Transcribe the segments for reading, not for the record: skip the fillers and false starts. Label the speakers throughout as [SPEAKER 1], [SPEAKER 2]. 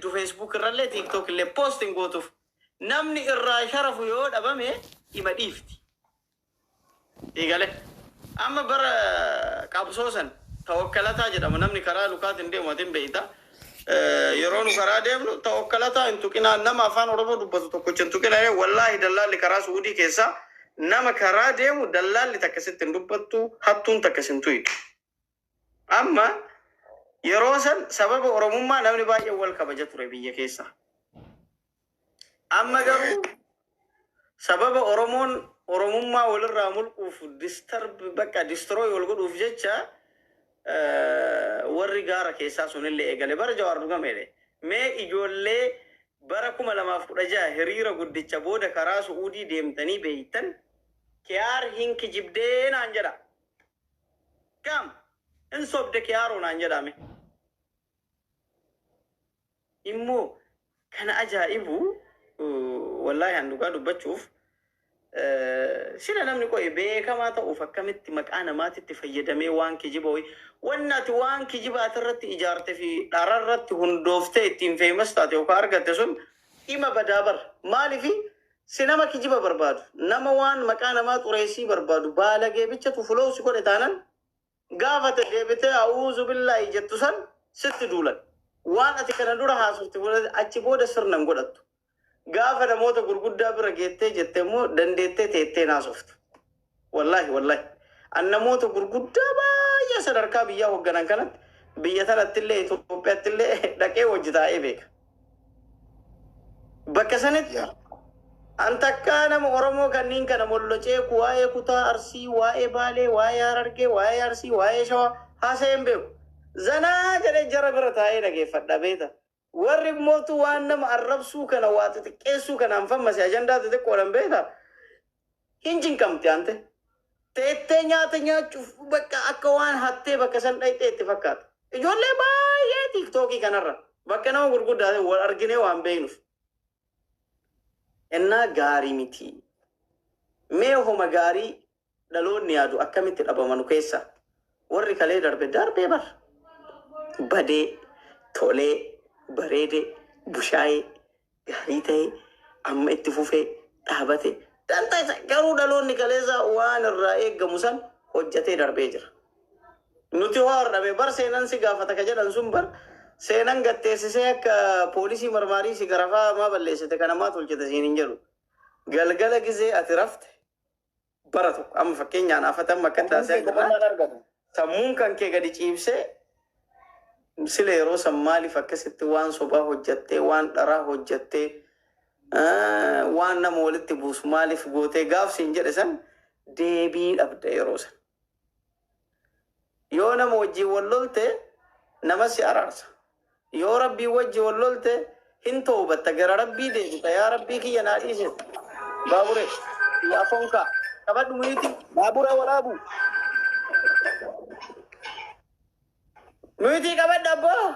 [SPEAKER 1] hedduu Facebook irrallee TikTok illee posting gootuuf namni irraa sharafu yoo dhabame ima dhiifti. Eegale amma bara qabsoosan tawakkalataa jedhamu namni karaa lukaatiin deematiin beeyta. Yeroo nu karaa deemnu tawakkalataa hin tuqinaa nama afaan Oromoo dubbatu tokkocha hin tuqinaa wallaahi dallaalli karaa Suudii keessaa nama karaa deemu dallaalli takkasitti hin dubbattu hattuun takkasin tuyitu. Amma yeroo san sababa Oromummaa namni baay'ee wal kabaja ture biyya keessa. Amma garuu sababa Oromummaa walirraa mulquuf bakka destroy wal godhuuf jecha warri gaara keessaa sunillee eegale bara Jawaar dhugameedhe. Mee ijoollee bara 2016 hiriira guddicha booda karaa Suudii deemtanii beeytan kiyaar hinki jibdee naan jedha. Kam in sobde kiyaaroo naan jedhame. Immoo kana ajaa'ibu wallahi handugaa dubbachuuf sila namni qo'e beekamaa ta'uuf akkamitti maqaa namaatitti fayyadamee waan kijiba wannaati waan kijibaati irratti ijaarte fi dhara irratti hundooftee ittiin feemas taate yookaan argatte sun dhima badaabar maaliifi si nama kijiba barbaadu nama waan maqaa namaa xureessii barbaadu baalagee bichatu fuloo si godhe taanan gaafate deebitee a'uuzu billaahi jettu san sitti duulan waan ati kana dura haasofte achi booda sirnan godhattu. Gaafa namoota gurguddaa bira geettee jettee immoo dandeettee teettee naasoftu. Wallahi. An namoota gurguddaa baay'ee sadarkaa biyyaa hoogganan kanatti biyya tanattillee Itoophiyaattillee dhaqee hojii taa'ee beeka. Bakka sanitti an takkaa nama Oromoo kanneen kana molloceeku waa'ee kutaa Arsii, waa'ee Baalee, waa'ee Harargee, waa'ee Arsii, waa'ee Shawaa haasa'een beeku. Zanaa jedhee jara bira taa'ee dhageeffadha beeta. Warri mootu waan nama arrabsuu kana waa xixiqqeessuu kanaan fammase ajandaa xixiqqoodhaan beekta. Hinjin kamti ante. Teettee nyaata nyaachuuf bakka akka waan hattee bakka san dhayxee itti fakkaata. Ijoollee baay'ee tiiktookii kanarra bakka nama gurguddaa wal arginee waan beeknuuf. Innaa gaarii miti. Mee homa gaarii dhaloonni yaadu akkamitti dhabamanu keessa. Warri kalee darbee bar. Badee, tolee. Bareede bushaayee gaarii ta'e amma itti fufee dhaabate danta isa garuu dhaloonni kaleessa waan irraa eeggamu san hojjetee darbee jira. Nuti waan dhabe bar seenan si gaafata ka jedhan sun bar seenan gatteessisee akka poolisii marmaarii si garafaa maa balleessite kana maa tolchite siin hin jedhu. Galgala gizee ati rafte bara tokko amma fakkeenyaan afatan makka taasee sammuun kan kee gadi ciibsee sila yeroo san maaliif akkasitti waan sobaa hojjattee waan dharaa hojjattee waan nama walitti buusu maaliif gootee gaafsiin jedhe san deebii dhabda yeroo san. Yoo nama wajjin wal lolte nama si araarsa. Yoo rabbii wajjin wal lolte hin toobatta gara rabbii deebita yaa rabbii kiyya naa dhiise. Baabure yaa fonkaa qabadhu muyiti baabura waraabu. Muyiti qabadha abbaa.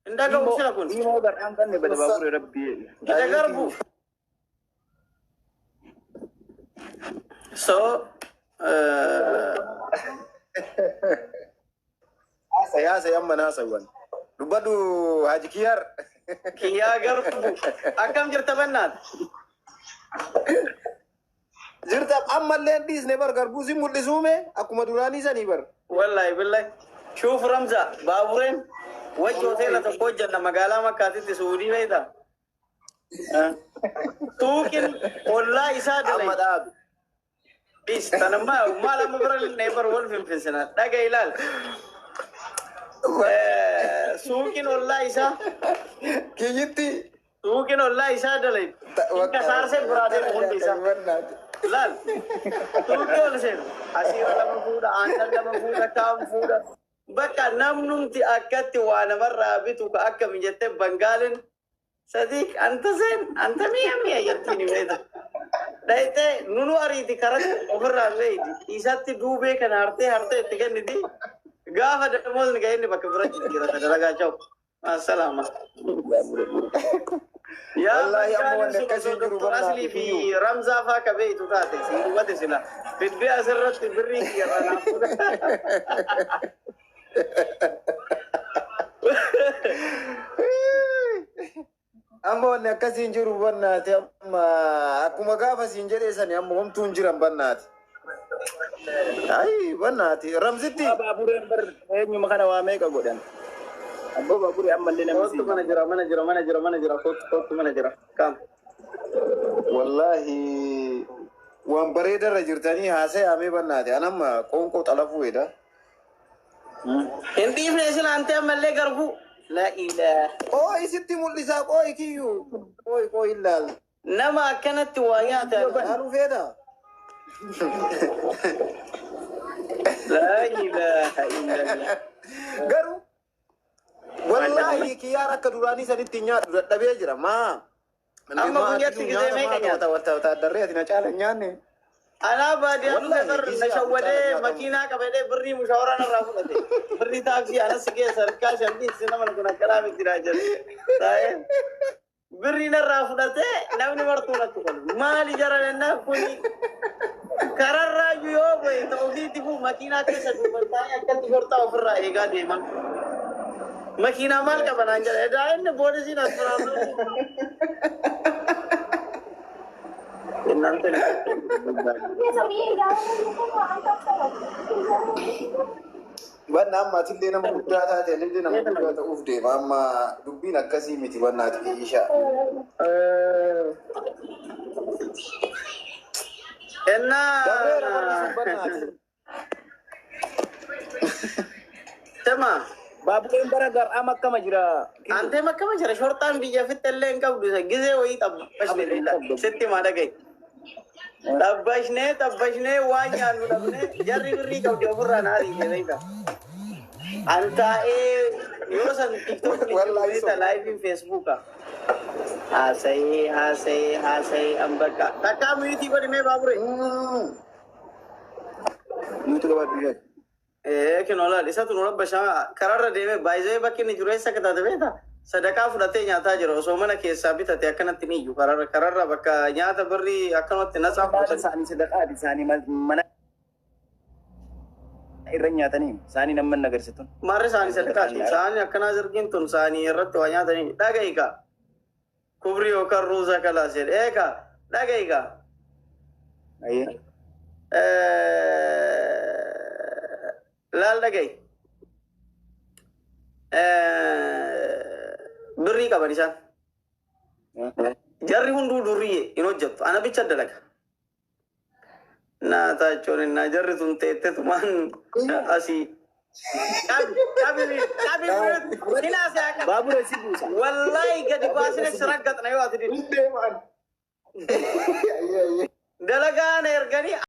[SPEAKER 1] Indaa gahu sila kun.
[SPEAKER 2] Imo barang kan daripada babu Rabbi.
[SPEAKER 1] Kita garbu. So,
[SPEAKER 2] saya mana sawan. Dubadu Haji Kiyar.
[SPEAKER 1] Kiyar garbu. Akam jirta bannat.
[SPEAKER 2] Jirta ammal lendis never garbu si mulisume. Aku madurani sa nibar.
[SPEAKER 1] Wallahi billahi. شوف رمزة بابورين وجه وثيلة تقوج أن مقالة مكاتي تسودي بيدا توكن والله إساد لي بيس تنمى وما لما برا النيبر والفين في السنة داقا إلال سوكن والله إساد
[SPEAKER 2] كيجتي
[SPEAKER 1] توكن والله إساد لي إنك سارسي برادين قول إساد لال توكن والله سيد أسير لما فودا آنتر لما فودا كام فودا Bakka namnumti akkatti waa namarraa bitu ka akka mijette Bangaalin Sadiq anta mi'a jettiin beeta. Dhayitee nunu ariiti karatti ofirraa beeyti. Isatti duubee kana hartee itti kenniti. Gaafa damoonni ga'e inni bakka bira jijjiirata dalagaa jiru. Assalaama. Yaa Bangaalin Dr. Aslii fi Ramzaa faa ka beeytu taate si hubate sila. Bidbee asirratti birrii kiyarra naafuudha.
[SPEAKER 2] Amma wanni akkasiin jiru bannaati amma akkuma gaafa siin jedheesani amma homtuun jiran bannaati. Ai bannaati ramsitti.
[SPEAKER 3] Baabureen bar eenyuma kana waa meeqa godhan. Abbo baaburee ammallee namni
[SPEAKER 1] Kootu mana jira. Kootu mana jira. Kam.
[SPEAKER 2] Wallahi waan bareedarra jirtanii haasa'amee bannaati. Anamma qoonqoo xalafuu edha.
[SPEAKER 1] Hindi ifne isin ante ammallee garbu. La ilaha.
[SPEAKER 2] Qooyi sitti mul'isaa qooyi kiyyuu. Qooyi ilaal.
[SPEAKER 1] Nama akkanatti waa nyaata.
[SPEAKER 2] Haaluu feeta.
[SPEAKER 1] La ilaha illallah.
[SPEAKER 2] Garuu wallahi kiyyaara akka duraanii sanitti nyaadhu dadhabee jira maa.
[SPEAKER 1] Amma guyyatti gisee meeqa nyaata?
[SPEAKER 2] Wataaddarree ati na caala nyaanne.
[SPEAKER 1] Ana baadiyyaa dhufe bar na shawwadee makiinaa qabadee birrii mushawaraa narraa fudhate. Birrii taaksii anas keessa harkaa shanniis nama kun akkanaa miti jira jedhe. Birrii narraa fudhate namni martuu natti qalu. Maali jara jennaan kuni kararraa yoo bo'e ta'uufiitti fu makiinaa keessa duubattaanii akkatti hortaa ofirraa eegaa deeman. Makiinaa maal qabanaan jedha. Edaa inni boodisiin as turaan
[SPEAKER 2] Banna amma atillee nama guddaa taate illee nama guddaa ta'uuf deema amma dubbiin akkasii miti bannaati isha.
[SPEAKER 1] Tema
[SPEAKER 3] baabureen bara gar'aa makkama jira.
[SPEAKER 1] ante makkama jira shortaan biyya fittellee hin qabdu gisee wayii xabbashne sitti maa dhagaye. Tabbashnee waan nyaannu dhabne jarri birrii qabdi ofirraa naarii beeka. Antaa'ee yoo san tiktookii jirta laayifiin feesbuuka. Haasa'ee ambakka. Takkaa muyutii godhimee baabure.
[SPEAKER 3] Nuti gabaadhu.
[SPEAKER 1] Kinoolaal isatu nu rabbashaa kararra deemee baay'ee bakki inni jiru eessa akka taate beektaa? Sadaqaa fudhatee nyaataa jira osoo mana keessaa bitate akkanatti ni iyyuu kararra bakka nyaata birrii akkanatti nasaa
[SPEAKER 3] Baada isaanii sadaqaati isaanii mana irra nyaatanii isaanii namni nagarsitu.
[SPEAKER 1] Marri isaanii sadaqaati. Isaanii akkanaa zirgiin tun isaanii irratti waa nyaatanii dhaga'iika. Kubri yookaan ruuza kalaas jedhe eeka dhaga'iika. Laal dhaga'i. Birrii qaban isaan. Jarri hunduu durriyyee hin hojjettu. Ana bicha dalaga. Naata jechuun innaa jarri tun teette tumaan asii.
[SPEAKER 3] Baabura si buusa.
[SPEAKER 1] Wallahi gadi baasine siraggatna yoo ati dalagaan erganii